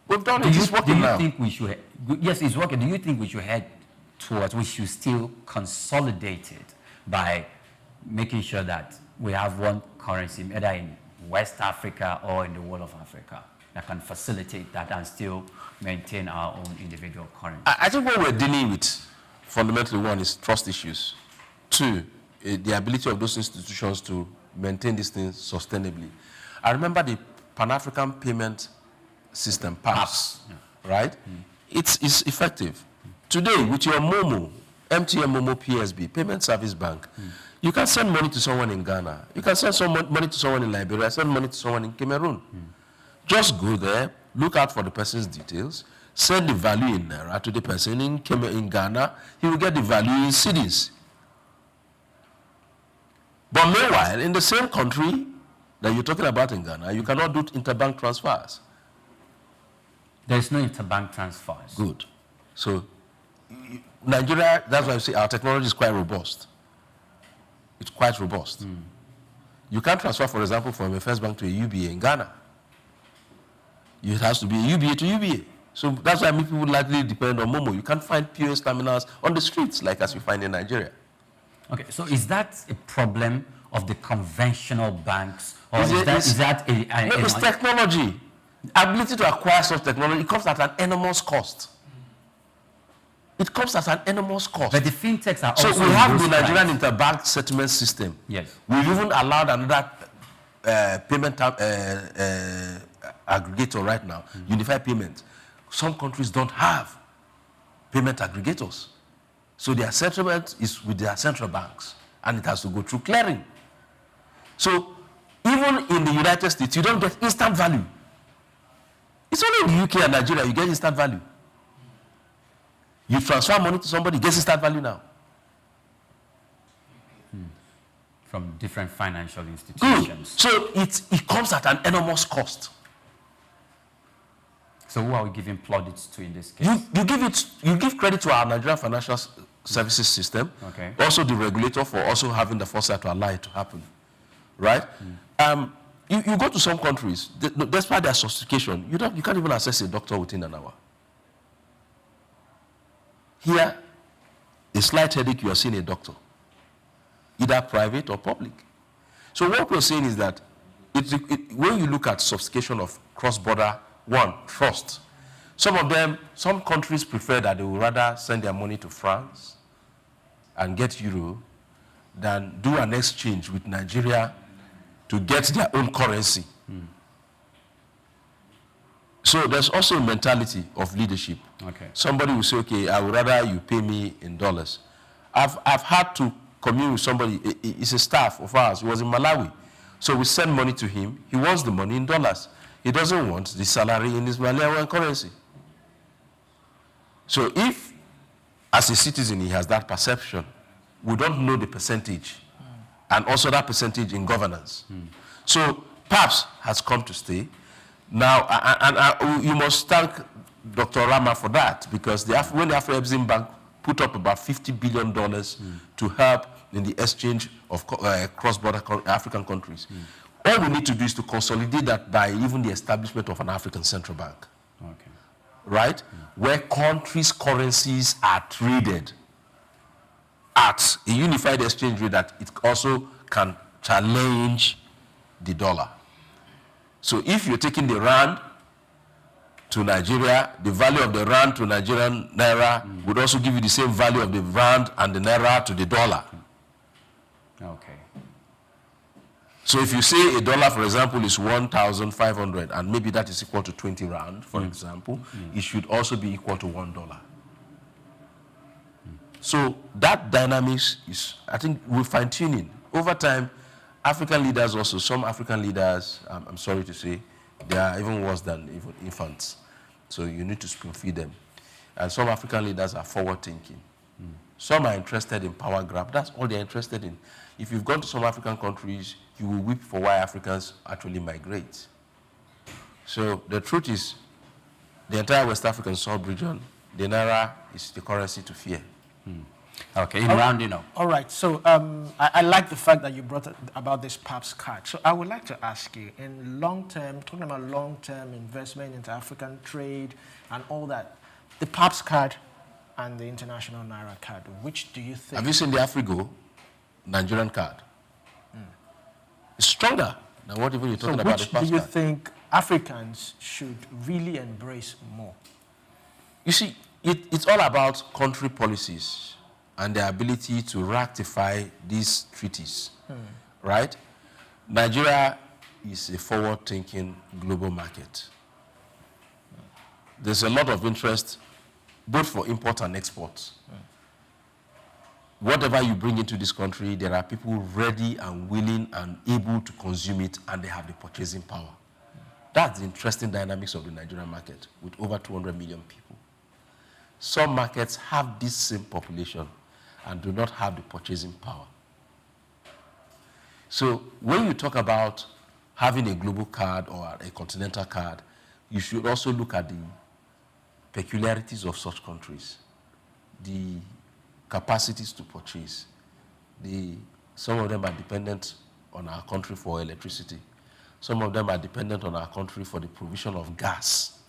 we've done it? It's working now. Think we should? Yes, it's working. Do you think we should head towards? We should still consolidate it by making sure that we have one currency, either in West Africa or in the whole of Africa, that can facilitate that and still maintain our own individual currency? I think what we're dealing with, fundamentally, one is trust issues. Two, the ability of those institutions to maintain these things sustainably. I remember the Pan-African Payment System, PAPS, right? It's effective. Today, with your MoMo, MTN MoMo PSB, Payment Service Bank, you can send money to someone in Ghana. You can send money to someone in Liberia, send money to someone in Cameroon. Just go there, look out for the person's details, send the value in Naira to the person in Ghana, he will get the value in cedis. But meanwhile, in the same country that you're talking about in Ghana, you cannot do interbank transfers. There is no interbank transfers. Good. So, Nigeria, that's why I say our technology is quite robust. It's quite robust. You can't transfer, for example, from a First Bank to a UBA in Ghana. It has to be a UBA to UBA. So that's why many people likely depend on MoMo. You can't find POS terminals on the streets like as you find in Nigeria. Okay, so is that a problem of the conventional banks, or is that it's technology. Ability to acquire such technology, it comes at an enormous cost. It comes at an enormous cost. But the fintechs are also. So we have the Nigerian interbank settlement system. Yes. We've even allowed another payment aggregator right now, Unified Payment. Some countries don't have payment aggregators. So their settlement is with their central banks, and it has to go through clearing. So even in the United States, you don't get instant value. It's only in the UK and Nigeria you get instant value. You transfer money to somebody, gets instant value now. From different financial institutions. Good. So it comes at an enormous cost. So who are we giving plaudits to in this case? You give credit to our Nigerian financial services system. Okay. Also the regulator for also having the foresight to allow it to happen. Right? You go to some countries, despite their sophistication, you can't even access a doctor within an hour. Here, a slight headache, you are seeing a doctor, either private or public. So what we're saying is that when you look at sophistication of cross-border, one, trust. Some countries prefer that they would rather send their money to France and get euro than do an exchange with Nigeria to get their own currency. So there's also a mentality of leadership. Okay. Somebody will say, okay, I would rather you pay me in dollars. I've had to commune with somebody, it's a staff of ours, he was in Malawi. So we send money to him, he wants the money in dollars. He doesn't want the salary in his Malawian currency. So if, as a citizen, he has that perception, we don't know the percentage and also that percentage in governance. So PAPS has come to stay. Now, you must thank Dr. Rama for that, because when the Afro-Exim Bank put up about $50 billion to help in the exchange of cross-border African countries. All we need to do is to consolidate that by even the establishment of an African central bank. Okay. Right? Where countries' currencies are traded at a unified exchange rate that it also can challenge the dollar. So if you're taking the rand to Nigeria, the value of the rand to Nigerian Naira would also give you the same value of the rand and the Naira to the dollar. Okay. So if you say a dollar, for example, is 1,500, and maybe that is equal to 20 rand, for example, it should also be equal to $1. So that dynamics is, I think, we're fine-tuning. Over time, African leaders also, some African leaders, I'm sorry to say, they are even worse than even infants. So you need to spoon-feed them. And some African leaders are forward-thinking. Some are interested in power grab. That's all they're interested in. If you've gone to some African countries, you will weep for why Africans actually migrate. So the truth is, the entire West African sub-region, the Naira is the currency to fear. Okay, in rounding up. All right, so I like the fact that you brought up about this PAPS card. So I would like to ask you, in long-term, talking about long-term investment into African trade and all that, the PAPS card and the international Naira card, which do you think? Have you seen the Afrigo Nigerian card? It's stronger than what even you're talking about the PAPS card. Which do you think Africans should really embrace more? You see, it's all about country policies and their ability to ratify these treaties, right? Nigeria is a forward-thinking global market. There's a lot of interest, both for import and exports. Whatever you bring into this country, there are people ready and willing and able to consume it, and they have the purchasing power. That's the interesting dynamics of the Nigerian market, with over 200 million people. Some markets have this same population and do not have the purchasing power. So when you talk about having a global card or a continental card, you should also look at the peculiarities of such countries, the capacities to purchase. Some of them are dependent on our country for electricity. Some of them are dependent on our country for the provision of gas.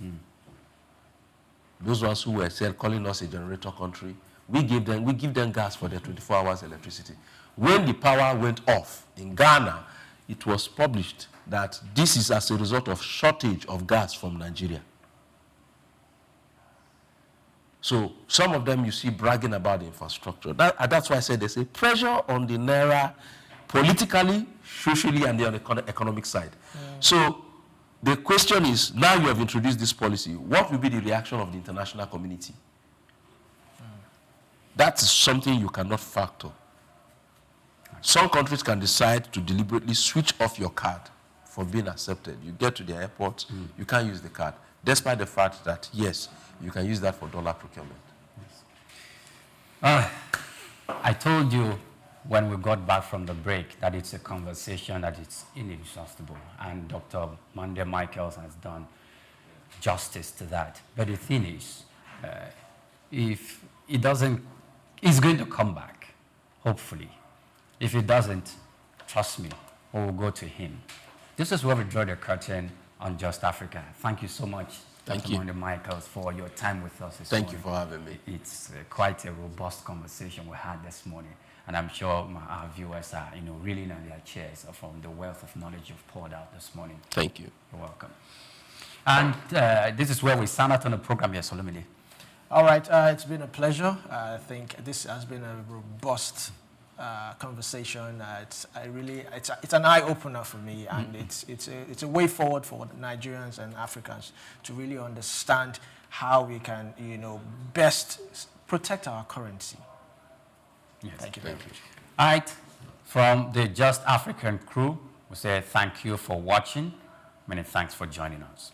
Those ones who were calling us a generator country, we give them gas for their 24 hours electricity. When the power went off in Ghana, it was published that this is as a result of shortage of gas from Nigeria. So some of them you see bragging about the infrastructure. That's why I said there's a pressure on the Naira politically, socially, and on the economic side. So the question is, now you have introduced this policy, what will be the reaction of the international community? That's something you cannot factor. Some countries can decide to deliberately switch off your card for being accepted. You get to the airport, you can't use the card, despite the fact that, yes, you can use that for dollar procurement. I told you when we got back from the break that it's a conversation that is inexhaustible, and Dr. Mande Michaels has done justice to that. But the thing is, if it doesn't, it's going to come back, hopefully. If it doesn't, trust me, we will go to him. This is where we draw the curtain on Just Africa. Thank you so much, Dr. Mande Michaels, for your time with us this morning. Thank you for having me. It's quite a robust conversation we had this morning, and I'm sure our viewers are, reeling on their chairs from the wealth of knowledge you've poured out this morning. Thank you. You're welcome. And this is where we sign out on the program here, Solomide. All right, it's been a pleasure. I think this has been a robust conversation. It's an eye-opener for me, and it's a way forward for Nigerians and Africans to really understand how we can, best protect our currency. Yes. Thank you very much. All right, from the Just African crew, we say thank you for watching. Many thanks for joining us.